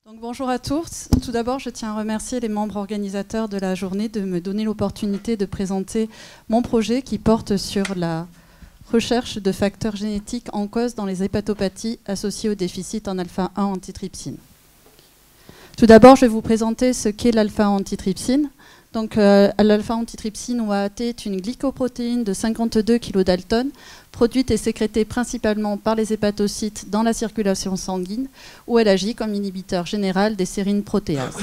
Donc, bonjour à tous. Tout d'abord, je tiens à remercier les membres organisateurs de la journée de me donner l'opportunité de présenter mon projet qui porte sur la recherche de facteurs génétiques en cause dans les hépatopathies associées au déficit en alpha-1 antitrypsine. Tout d'abord, je vais vous présenter ce qu'est l'alpha-antitrypsine. Donc, l'alpha-antitrypsine ou AAT est une glycoprotéine de 52 kilodalton produite et sécrétée principalement par les hépatocytes dans la circulation sanguine où elle agit comme inhibiteur général des sérines protéases.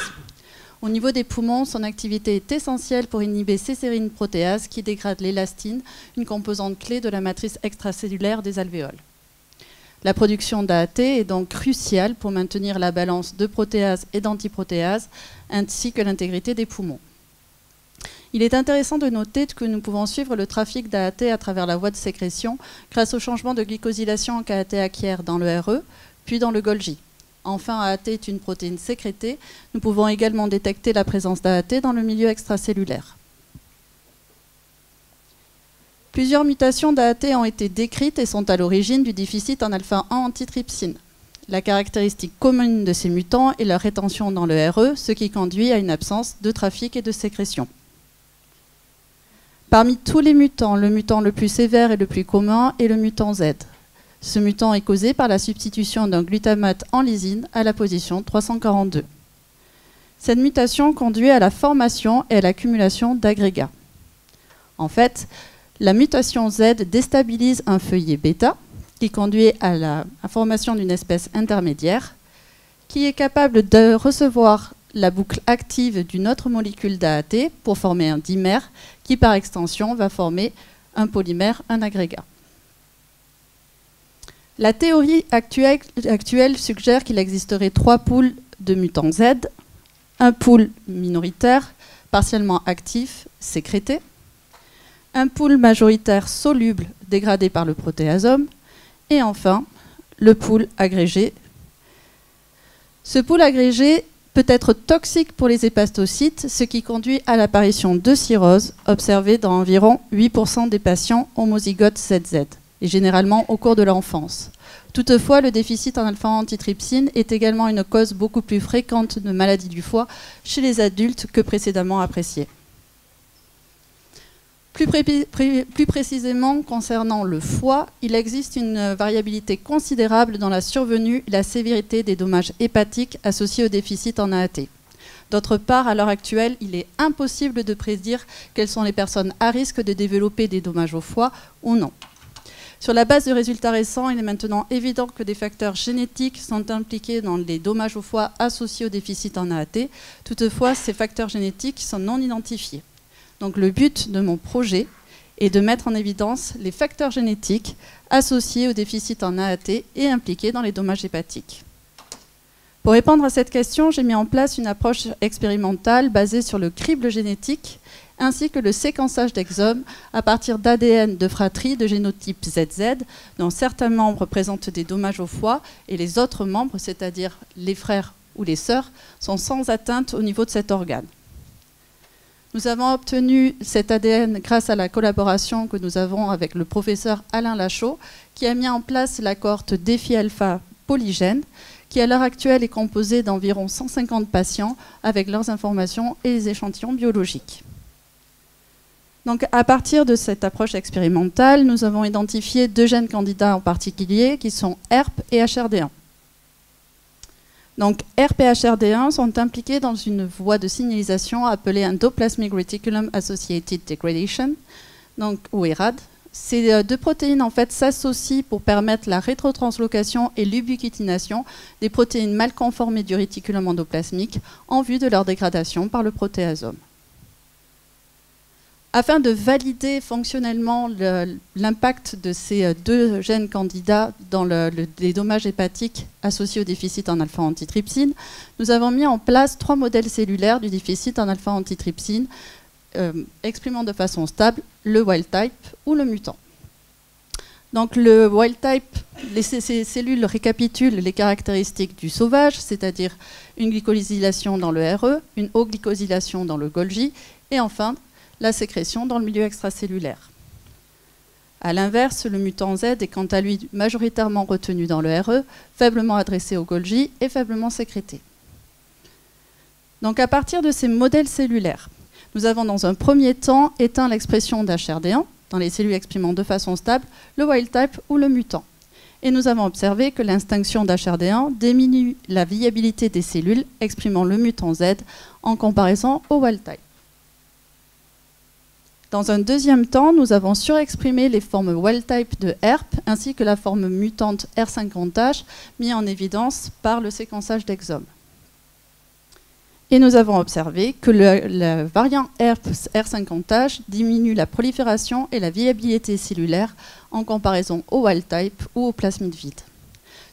Au niveau des poumons, son activité est essentielle pour inhiber ces sérines protéases qui dégradent l'élastine, une composante clé de la matrice extracellulaire des alvéoles. La production d'AAT est donc cruciale pour maintenir la balance de protéases et d'antiprotéases ainsi que l'intégrité des poumons. Il est intéressant de noter que nous pouvons suivre le trafic d'AAT à travers la voie de sécrétion grâce au changement de glycosylation qu'AAT acquiert dans le RE, puis dans le Golgi. Enfin, AAT est une protéine sécrétée. Nous pouvons également détecter la présence d'AAT dans le milieu extracellulaire. Plusieurs mutations d'AAT ont été décrites et sont à l'origine du déficit en alpha-1 antitrypsine. La caractéristique commune de ces mutants est leur rétention dans le RE, ce qui conduit à une absence de trafic et de sécrétion. Parmi tous les mutants, le mutant le plus sévère et le plus commun est le mutant Z. Ce mutant est causé par la substitution d'un glutamate en lysine à la position 342. Cette mutation conduit à la formation et à l'accumulation d'agrégats. En fait, la mutation Z déstabilise un feuillet bêta qui conduit à la formation d'une espèce intermédiaire qui est capable de recevoir la boucle active d'une autre molécule d'AAT pour former un dimère qui, par extension, va former un polymère, un agrégat. La théorie actuelle suggère qu'il existerait 3 pools de mutants Z, un pool minoritaire, partiellement actif, sécrété, un pool majoritaire soluble, dégradé par le protéasome, et enfin, le pool agrégé. Ce pool agrégé peut être toxique pour les hépatocytes, ce qui conduit à l'apparition de cirrhose observée dans environ 8% des patients homozygotes ZZ, et généralement au cours de l'enfance. Toutefois, le déficit en alpha-antitrypsine est également une cause beaucoup plus fréquente de maladies du foie chez les adultes que précédemment appréciée. Plus précisément, concernant le foie, il existe une variabilité considérable dans la survenue et la sévérité des dommages hépatiques associés au déficit en AAT. D'autre part, à l'heure actuelle, il est impossible de prédire quelles sont les personnes à risque de développer des dommages au foie ou non. Sur la base de résultats récents, il est maintenant évident que des facteurs génétiques sont impliqués dans les dommages au foie associés au déficit en AAT. Toutefois, ces facteurs génétiques sont non identifiés. Donc le but de mon projet est de mettre en évidence les facteurs génétiques associés au déficit en AAT et impliqués dans les dommages hépatiques. Pour répondre à cette question, j'ai mis en place une approche expérimentale basée sur le crible génétique ainsi que le séquençage d'exomes à partir d'ADN de fratrie de génotype ZZ, dont certains membres présentent des dommages au foie et les autres membres, c'est-à-dire les frères ou les sœurs, sont sans atteinte au niveau de cet organe. Nous avons obtenu cet ADN grâce à la collaboration que nous avons avec le professeur Alain Lachaud, qui a mis en place la cohorte Défi Alpha polygène, qui à l'heure actuelle est composée d'environ 150 patients avec leurs informations et les échantillons biologiques. Donc, à partir de cette approche expérimentale, nous avons identifié 2 gènes candidats en particulier, qui sont ERP et HRD1. Donc, ERP et HRD1 sont impliqués dans une voie de signalisation appelée Endoplasmic Reticulum Associated Degradation, donc, ou ERAD. Ces 2 protéines en fait, s'associent pour permettre la rétrotranslocation et l'ubiquitination des protéines mal conformées du réticulum endoplasmique en vue de leur dégradation par le protéasome. Afin de valider fonctionnellement l'impact de ces 2 gènes candidats dans les dommages hépatiques associés au déficit en alpha-antitrypsine, nous avons mis en place 3 modèles cellulaires du déficit en alpha-antitrypsine, exprimant de façon stable le wild type ou le mutant. Donc le wild type, ces cellules récapitulent les caractéristiques du sauvage, c'est-à-dire une glycosylation dans le RE, une haute glycosylation dans le Golgi, et enfin la sécrétion dans le milieu extracellulaire. A l'inverse, le mutant Z est quant à lui majoritairement retenu dans le RE, faiblement adressé au Golgi et faiblement sécrété. Donc à partir de ces modèles cellulaires, nous avons dans un premier temps éteint l'expression d'HRD1 dans les cellules exprimant de façon stable le wild type ou le mutant. Et nous avons observé que l'extinction d'HRD1 diminue la viabilité des cellules exprimant le mutant Z en comparaison au wild type. Dans un deuxième temps, nous avons surexprimé les formes wild type de HERP ainsi que la forme mutante R50H mis en évidence par le séquençage d'exome. Et nous avons observé que le variant HERP R50H diminue la prolifération et la viabilité cellulaire en comparaison au wild type ou au plasmide vide.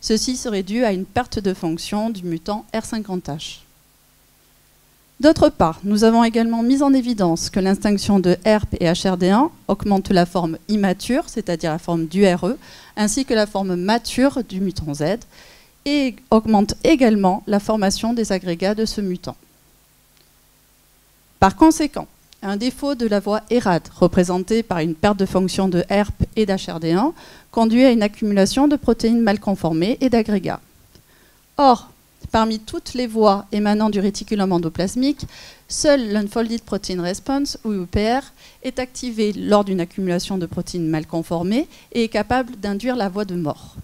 Ceci serait dû à une perte de fonction du mutant R50H. D'autre part, nous avons également mis en évidence que l'extinction de HERP et HRD1 augmente la forme immature, c'est-à-dire la forme du RE, ainsi que la forme mature du mutant Z, et augmente également la formation des agrégats de ce mutant. Par conséquent, un défaut de la voie ERAD, représenté par une perte de fonction de HERP et d'HRD1, conduit à une accumulation de protéines mal conformées et d'agrégats. Or, parmi toutes les voies émanant du réticulum endoplasmique, seul l'Unfolded Protein Response, ou UPR, est activé lors d'une accumulation de protéines mal conformées et est capable d'induire la voie de mort.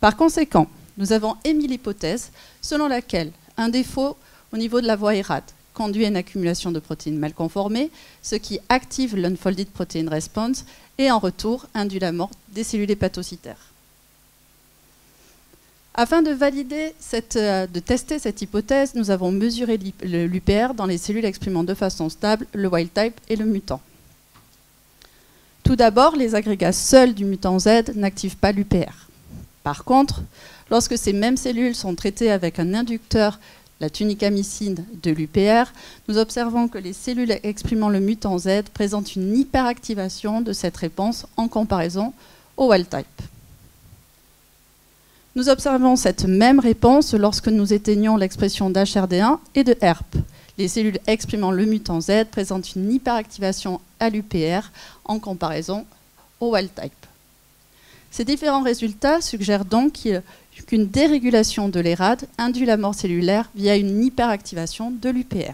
Par conséquent, nous avons émis l'hypothèse selon laquelle un défaut au niveau de la voie ERAD conduit à une accumulation de protéines mal conformées, ce qui active l'Unfolded Protein Response et en retour induit la mort des cellules hépatocytaires. Afin de tester cette hypothèse, nous avons mesuré l'UPR dans les cellules exprimant de façon stable le wild type et le mutant. Tout d'abord, les agrégats seuls du mutant Z n'activent pas l'UPR. Par contre, lorsque ces mêmes cellules sont traitées avec un inducteur, la tunicamycine de l'UPR, nous observons que les cellules exprimant le mutant Z présentent une hyperactivation de cette réponse en comparaison au wild type. Nous observons cette même réponse lorsque nous éteignons l'expression d'HRD1 et de HERP. Les cellules exprimant le mutant Z présentent une hyperactivation à l'UPR en comparaison au wild type. Ces différents résultats suggèrent donc qu'une dérégulation de l'ERAD induit la mort cellulaire via une hyperactivation de l'UPR.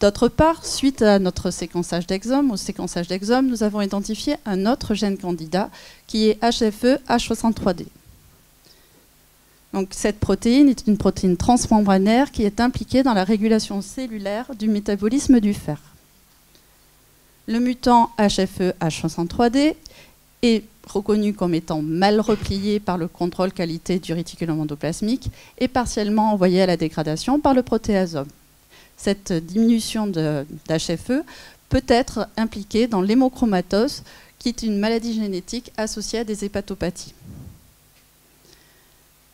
D'autre part, suite à notre séquençage d'exome, nous avons identifié un autre gène candidat qui est HFE-H63D. Donc, cette protéine est une protéine transmembranaire qui est impliquée dans la régulation cellulaire du métabolisme du fer. Le mutant HFE-H63D est reconnu comme étant mal replié par le contrôle qualité du réticulum endoplasmique et partiellement envoyé à la dégradation par le protéasome. Cette diminution d'HFE peut être impliquée dans l'hémochromatose, qui est une maladie génétique associée à des hépatopathies.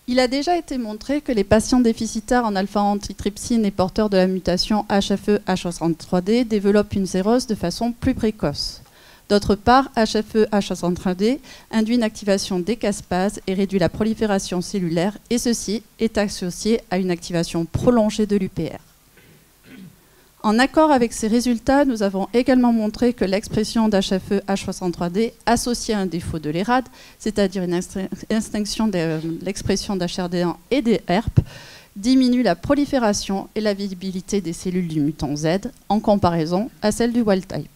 Il a déjà été montré que les patients déficitaires en alpha-antitrypsine et porteurs de la mutation HFE-H63D développent une cirrhose de façon plus précoce. D'autre part, HFE-H63D induit une activation des caspases et réduit la prolifération cellulaire, et ceci est associé à une activation prolongée de l'UPR. En accord avec ces résultats, nous avons également montré que l'expression d'HFE-H63D associée à un défaut de l'ERAD, c'est-à-dire une extinction de l'expression d'HRD1 et des HERP, diminue la prolifération et la viabilité des cellules du mutant Z en comparaison à celle du wild type.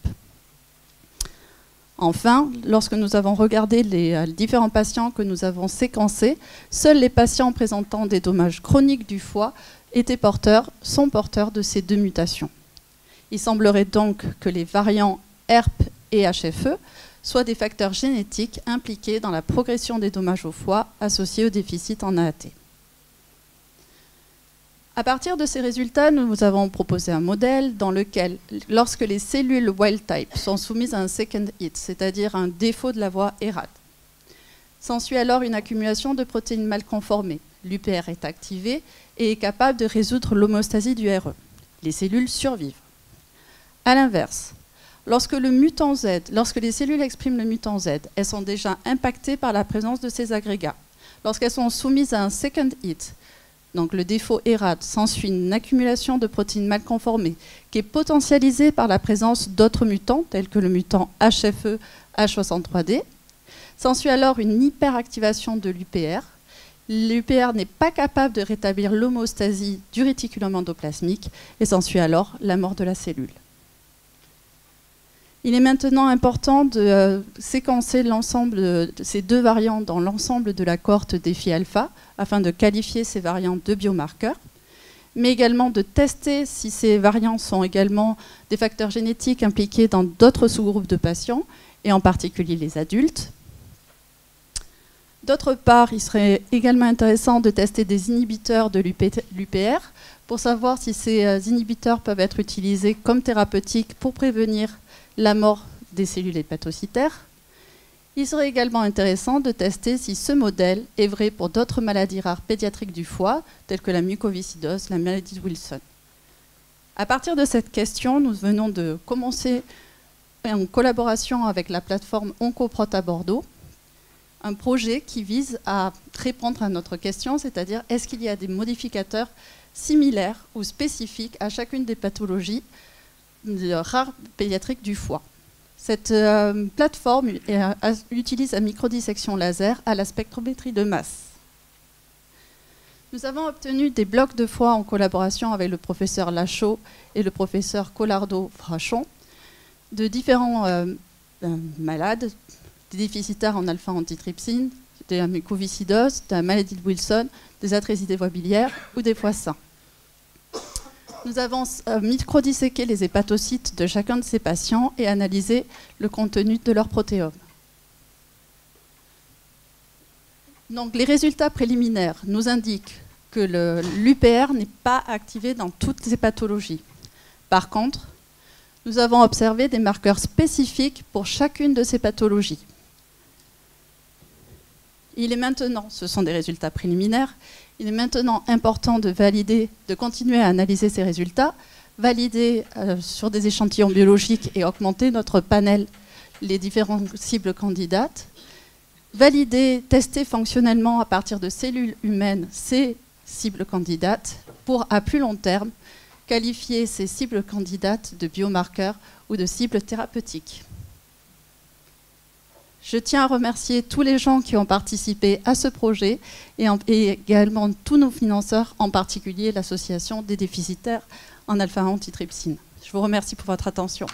Enfin, lorsque nous avons regardé les différents patients que nous avons séquencés, seuls les patients présentant des dommages chroniques du foie sont porteurs de ces deux mutations. Il semblerait donc que les variants HERP et HFE soient des facteurs génétiques impliqués dans la progression des dommages au foie associés au déficit en AAT. À partir de ces résultats, nous avons proposé un modèle dans lequel, lorsque les cellules wild type sont soumises à un second hit, c'est-à-dire un défaut de la voie ERAD, s'ensuit alors une accumulation de protéines mal conformées. L'UPR est activé et est capable de résoudre l'homéostasie du RE. Les cellules survivent. A l'inverse, lorsque les cellules expriment le mutant Z, elles sont déjà impactées par la présence de ces agrégats. Lorsqu'elles sont soumises à un second hit, donc le défaut ERAD, s'ensuit une accumulation de protéines mal conformées qui est potentialisée par la présence d'autres mutants, tels que le mutant HFE-H63D. S'ensuit alors une hyperactivation de l'UPR L'UPR n'est pas capable de rétablir l'homéostasie du réticulum endoplasmique et s'ensuit alors la mort de la cellule. Il est maintenant important de séquencer l'ensemble de ces deux variants dans l'ensemble de la cohorte défi alpha afin de qualifier ces variants de biomarqueurs, mais également de tester si ces variants sont également des facteurs génétiques impliqués dans d'autres sous-groupes de patients, et en particulier les adultes. D'autre part, il serait également intéressant de tester des inhibiteurs de l'UPR pour savoir si ces inhibiteurs peuvent être utilisés comme thérapeutiques pour prévenir la mort des cellules hépatocytaires. Il serait également intéressant de tester si ce modèle est vrai pour d'autres maladies rares pédiatriques du foie, telles que la mucoviscidose, la maladie de Wilson. À partir de cette question, nous venons de commencer en collaboration avec la plateforme OncoProt à Bordeaux, un projet qui vise à répondre à notre question, c'est-à-dire est-ce qu'il y a des modificateurs similaires ou spécifiques à chacune des pathologies rares pédiatriques du foie. Cette plateforme utilise la microdissection laser à la spectrométrie de masse. Nous avons obtenu des blocs de foie en collaboration avec le professeur Lachaud et le professeur Collardo-Frachon de différents malades, des déficitaires en alpha-antitrypsine, de la mucoviscidose, de la maladie de Wilson, des atrésies des voies biliaires ou des foies sains. Nous avons microdisséqué les hépatocytes de chacun de ces patients et analysé le contenu de leur protéome. Donc, les résultats préliminaires nous indiquent que l'UPR n'est pas activé dans toutes ces pathologies. Par contre, nous avons observé des marqueurs spécifiques pour chacune de ces pathologies. Il est maintenant, ce sont des résultats préliminaires, il est maintenant important de valider, de continuer à analyser ces résultats, valider sur des échantillons biologiques et augmenter notre panel, les différentes cibles candidates, valider, tester fonctionnellement à partir de cellules humaines ces cibles candidates pour, à plus long terme, qualifier ces cibles candidates de biomarqueurs ou de cibles thérapeutiques. Je tiens à remercier tous les gens qui ont participé à ce projet et également tous nos financeurs, en particulier l'association des déficitaires en alpha-antitrypsine. Je vous remercie pour votre attention.